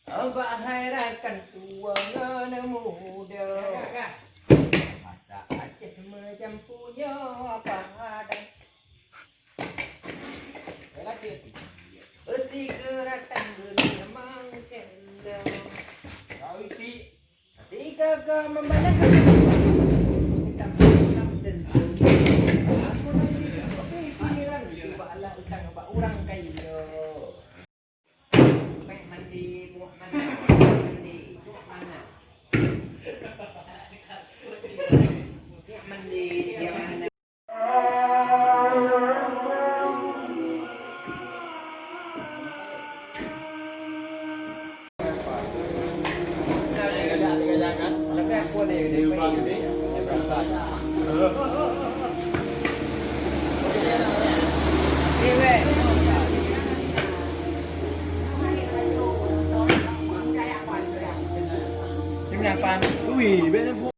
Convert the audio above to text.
Bahayakan tua muda masa Aceh menjampunya padang besi gerakan berlemang kendang tiga memandangkan hitam tentu aku nanti pikiran cobalah utang bak orang kaya mandi buat mana mandi buat mana dia mandi dia mana Alamnya aku ada di PI berangkat. Iwe. Ini apa? Wih,